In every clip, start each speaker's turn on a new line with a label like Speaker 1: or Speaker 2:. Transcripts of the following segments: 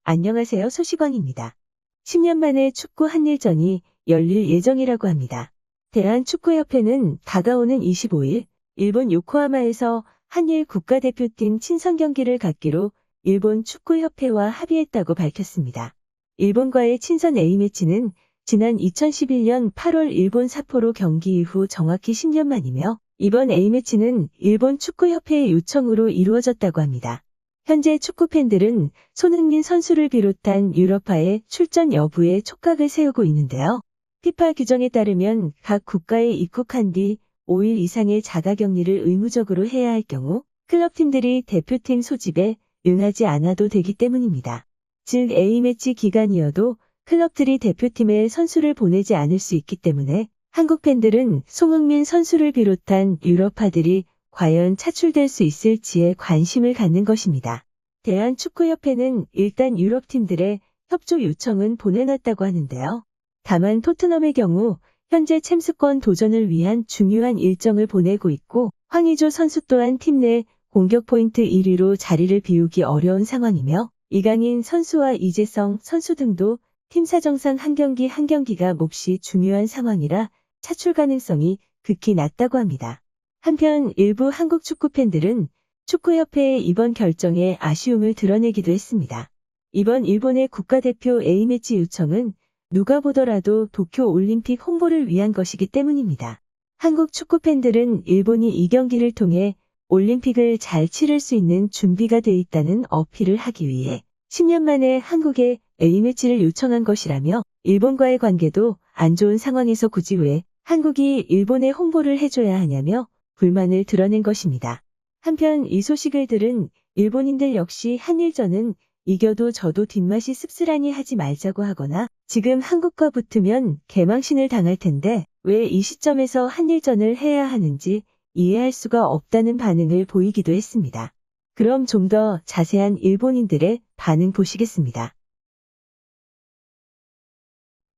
Speaker 1: 안녕하세요. 소식왕입니다. 10년 만에 축구 한일전이 열릴 예정이라고 합니다. 대한축구협회는 다가오는 25일 일본 요코하마에서 한일 국가대표팀 친선 경기를 갖기로 일본 축구협회와 합의했다고 밝혔습니다. 일본과의 친선 A매치는 지난 2011년 8월 일본 삿포로 경기 이후 정확히 10년 만이며 이번 A매치는 일본 축구협회의 요청으로 이루어졌다고 합니다. 현재 축구팬들은 손흥민 선수를 비롯한 유럽파의 출전 여부에 촉각을 세우고 있는데요. 피파 규정에 따르면 각 국가에 입국한 뒤 5일 이상의 자가격리를 의무적으로 해야 할 경우 클럽팀들이 대표팀 소집에 응하지 않아도 되기 때문입니다. 즉 A매치 기간이어도 클럽들이 대표팀에 선수를 보내지 않을 수 있기 때문에 한국 팬들은 손흥민 선수를 비롯한 유럽파들이 과연 차출될 수 있을지에 관심을 갖는 것입니다. 대한축구협회는 일단 유럽팀들의 협조 요청은 보내놨다고 하는데요. 다만 토트넘의 경우 현재 챔스권 도전을 위한 중요한 일정을 보내고 있고 황의조 선수 또한 팀 내 공격 포인트 1위로 자리를 비우기 어려운 상황이며 이강인 선수와 이재성 선수 등도 팀 사정상 한 경기가 몹시 중요한 상황이라 차출 가능성이 극히 낮다고 합니다. 한편 일부 한국 축구 팬들은 축구협회의 이번 결정에 아쉬움을 드러내기도 했습니다. 이번 일본의 국가대표 A매치 요청은 누가 보더라도 도쿄올림픽 홍보를 위한 것이기 때문입니다. 한국 축구 팬들은 일본이 이 경기를 통해 올림픽을 잘 치를 수 있는 준비가 돼 있다는 어필을 하기 위해 10년 만에 한국에 A매치를 요청한 것이라며 일본과의 관계도 안 좋은 상황에서 굳이 왜 한국이 일본에 홍보를 해줘야 하냐며 불만을 드러낸 것입니다. 한편 이 소식을 들은 일본인들 역시 한일전은 이겨도 져도 뒷맛이 씁쓸하니 하지 말자고 하거나 지금 한국과 붙으면 개망신을 당할 텐데 왜 이 시점에서 한일전을 해야 하는지 이해할 수가 없다는 반응을 보이기도 했습니다. 그럼 좀 더 자세한 일본인들의 반응 보시겠습니다.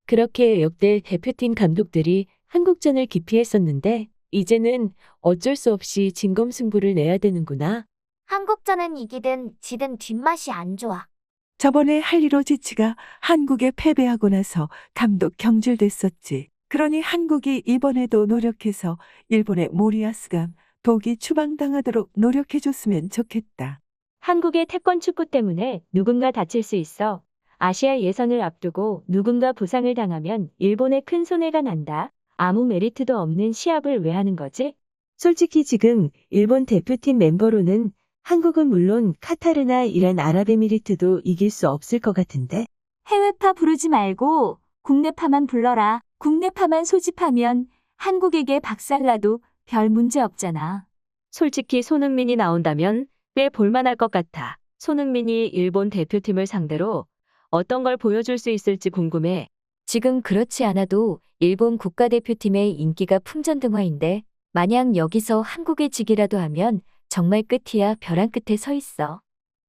Speaker 2: 그렇게 역대 대표팀 감독들이 한국전을 기피했었는데 이제는 어쩔 수 없이 진검승부를 내야 되는구나.
Speaker 3: 한국전은 이기든 지든 뒷맛이 안 좋아.
Speaker 4: 저번에 할리로지치가 한국에 패배하고 나서 감독 경질됐었지. 그러니 한국이 이번에도 노력해서 일본의 모리야스가 독이 추방당하도록 노력해줬으면 좋겠다.
Speaker 2: 한국의 태권 축구 때문에 누군가 다칠 수 있어. 아시아 예선을 앞두고 누군가 부상을 당하면 일본에 큰 손해가 난다. 아무 메리트도 없는 시합을 왜 하는 거지?
Speaker 1: 솔직히 지금 일본 대표팀 멤버로는 한국은 물론 카타르나 이란 아랍에미리트도 이길 수 없을 것 같은데.
Speaker 5: 해외파 부르지 말고 국내파만 불러라. 국내파만 소집하면 한국에게 박살나도 별 문제 없잖아.
Speaker 2: 솔직히 손흥민이 나온다면 꽤 볼만할 것 같아. 손흥민이 일본 대표팀을 상대로 어떤 걸 보여줄 수 있을지 궁금해. 지금 그렇지 않아도 일본 국가대표팀의 인기가 풍전등화인데 만약 여기서 한국에 지기라도 하면 정말 끝이야. 벼랑 끝에 서 있어.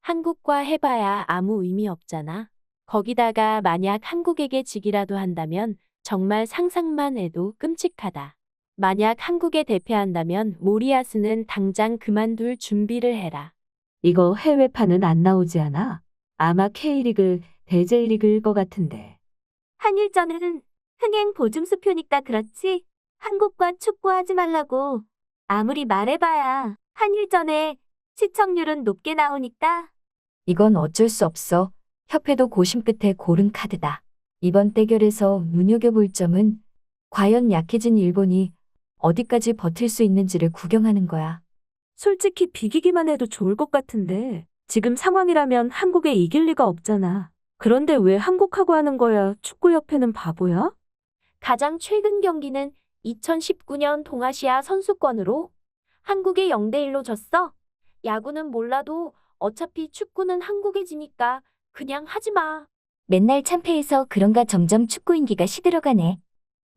Speaker 2: 한국과 해봐야 아무 의미 없잖아. 거기다가 만약 한국에게 지기라도 한다면 정말 상상만 해도 끔찍하다. 만약 한국에 대패한다면 모리야스는 당장 그만둘 준비를 해라. 이거 해외파는 안 나오지 않아? 아마 K리그, 대제리그일 것 같은데.
Speaker 5: 한일전은 흥행 보증수표니까 그렇지. 한국과 축구하지 말라고. 아무리 말해봐야 한일전에 시청률은 높게 나오니까.
Speaker 2: 이건 어쩔 수 없어. 협회도 고심 끝에 고른 카드다. 이번 대결에서 눈여겨볼 점은 과연 약해진 일본이 어디까지 버틸 수 있는지를 구경하는 거야.
Speaker 5: 솔직히 비기기만 해도 좋을 것 같은데 지금 상황이라면 한국에 이길 리가 없잖아. 그런데 왜 한국하고 하는 거야? 축구협회는 바보야? 가장 최근 경기는 2019년 동아시아 선수권으로 한국에 0대1로 졌어. 야구는 몰라도 어차피 축구는 한국에 지니까 그냥 하지 마.
Speaker 3: 맨날 참패해서 그런가 점점 축구 인기가 시들어가네.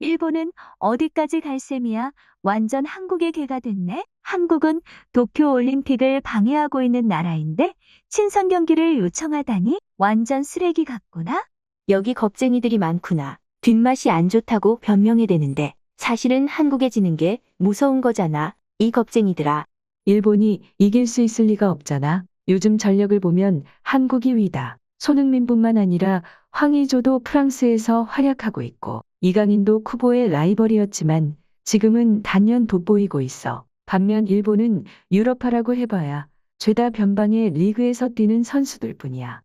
Speaker 5: 일본은 어디까지 갈 셈이야? 완전 한국의 개가 됐네? 한국은 도쿄올림픽을 방해하고 있는 나라인데 친선 경기를 요청하다니 완전 쓰레기 같구나?
Speaker 3: 여기 겁쟁이들이 많구나. 뒷맛이 안 좋다고 변명해 대는데 사실은 한국에 지는 게 무서운 거잖아. 이 겁쟁이들아.
Speaker 2: 일본이 이길 수 있을 리가 없잖아. 요즘 전력을 보면 한국이 위다.
Speaker 1: 손흥민뿐만 아니라 황의조도 프랑스에서 활약하고 있고 이강인도 쿠보의 라이벌이었지만 지금은 단연 돋보이고 있어. 반면 일본은 유럽파라고 해봐야 죄다 변방의 리그에서 뛰는 선수들 뿐이야.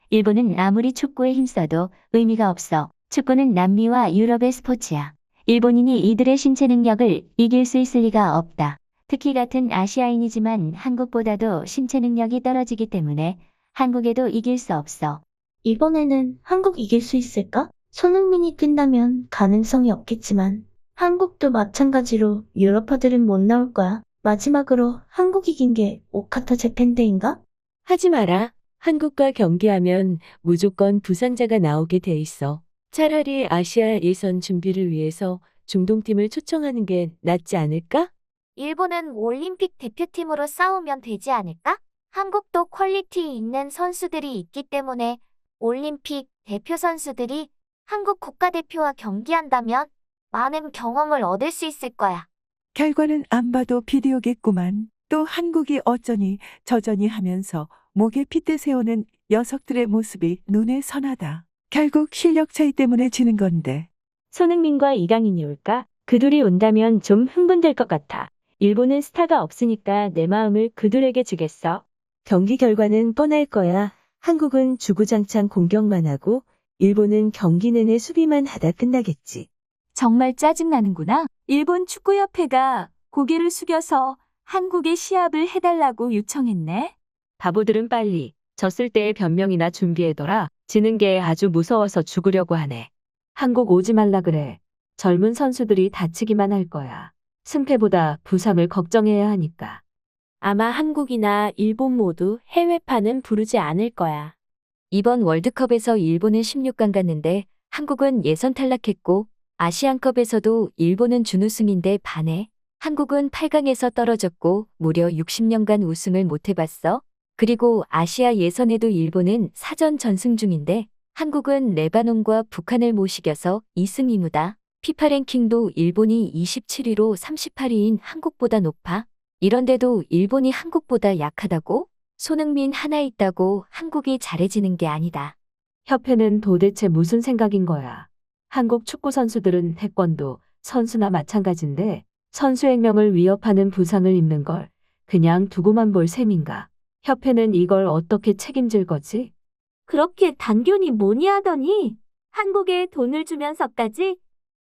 Speaker 3: 일본은 아무리 축구에 힘써도 의미가 없어. 축구는 남미와 유럽의 스포츠야. 일본인이 이들의 신체 능력을 이길 수 있을 리가 없다. 특히 같은 아시아인이지만 한국보다도 신체 능력이 떨어지기 때문에 한국에도 이길 수 없어.
Speaker 6: 이번에는 한국 이길 수 있을까? 손흥민이 뛴다면 가능성이 없겠지만 한국도 마찬가지로 유럽파들은 못 나올 거야. 마지막으로 한국 이긴 게 오카타 재팬데인가?
Speaker 1: 하지 마라. 한국과 경기하면 무조건 부상자가 나오게 돼 있어. 차라리 아시아 예선 준비를 위해서 중동팀을 초청하는 게 낫지 않을까?
Speaker 7: 일본은 올림픽 대표팀으로 싸우면 되지 않을까? 한국도 퀄리티 있는 선수들이 있기 때문에 올림픽 대표 선수들이 한국 국가대표와 경기한다면 많은 경험을 얻을 수 있을 거야.
Speaker 4: 결과는 안 봐도 비디오겠구만. 또 한국이 어쩌니 저쩌니 하면서 목에 핏대 세우는 녀석들의 모습이 눈에 선하다. 결국 실력 차이 때문에 지는 건데.
Speaker 1: 손흥민과 이강인이 올까? 그 둘이 온다면 좀 흥분될 것 같아. 일본은 스타가 없으니까 내 마음을 그들에게 주겠어. 경기 결과는 뻔할 거야. 한국은 주구장창 공격만 하고 일본은 경기 내내 수비만 하다 끝나겠지.
Speaker 5: 정말 짜증나는구나. 일본 축구협회가 고개를 숙여서 한국에 시합을 해달라고 요청했네.
Speaker 2: 바보들은 빨리 졌을 때의 변명이나 준비해둬라. 지는 게 아주 무서워서 죽으려고 하네. 한국 오지 말라 그래. 젊은 선수들이 다치기만 할 거야. 승패보다 부상을 걱정해야 하니까.
Speaker 5: 아마 한국이나 일본 모두 해외파는 부르지 않을 거야.
Speaker 2: 이번 월드컵에서 일본은 16강 갔는데 한국은 예선 탈락했고 아시안컵에서도 일본은 준우승인데 반해. 한국은 8강에서 떨어졌고 무려 60년간 우승을 못 해봤어. 그리고 아시아 예선에도 일본은 사전 전승 중인데 한국은 레바논과 북한을 못 이겨서 2승 2무다. 피파 랭킹도 일본이 27위로 38위인 한국보다 높아. 이런데도 일본이 한국보다 약하다고? 손흥민 하나 있다고 한국이 잘해지는 게 아니다. 협회는 도대체 무슨 생각인 거야? 한국 축구 선수들은 태권도 선수나 마찬가지인데 선수 행명을 위협하는 부상을 입는 걸 그냥 두고만 볼 셈인가? 협회는 이걸 어떻게 책임질 거지?
Speaker 5: 그렇게 단견이 뭐니 하더니 한국에 돈을 주면서까지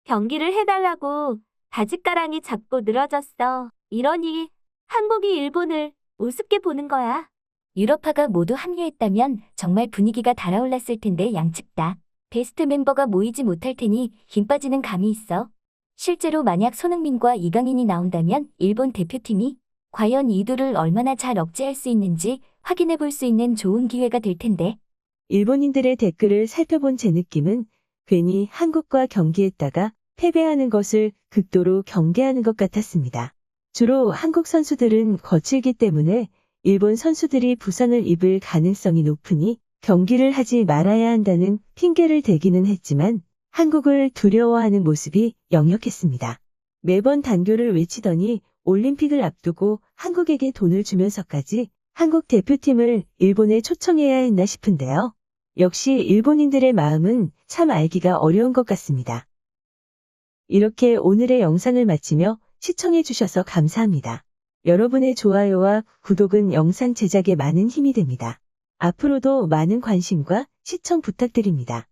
Speaker 5: 경기를 해달라고 바짓가랑이 잡고 늘어졌어. 이러니 한국이 일본을 우습게 보는 거야.
Speaker 3: 유럽파가 모두 합류했다면 정말 분위기가 달아올랐을 텐데 양측 다 베스트 멤버가 모이지 못할 테니 힘 빠지는 감이 있어. 실제로 만약 손흥민과 이강인이 나온다면 일본 대표팀이 과연 이들을 얼마나 잘 억제할 수 있는지 확인해 볼 수 있는 좋은 기회가 될 텐데.
Speaker 1: 일본인들의 댓글을 살펴본 제 느낌은 괜히 한국과 경기했다가 패배하는 것을 극도로 경계하는 것 같았습니다. 주로 한국 선수들은 거칠기 때문에 일본 선수들이 부상을 입을 가능성이 높으니 경기를 하지 말아야 한다는 핑계를 대기는 했지만 한국을 두려워하는 모습이 역력했습니다. 매번 단교를 외치더니 올림픽을 앞두고 한국에게 돈을 주면서까지 한국 대표팀을 일본에 초청해야 했나 싶은데요. 역시 일본인들의 마음은 참 알기가 어려운 것 같습니다. 이렇게 오늘의 영상을 마치며 시청해주셔서 감사합니다. 여러분의 좋아요와 구독은 영상 제작에 많은 힘이 됩니다. 앞으로도 많은 관심과 시청 부탁드립니다.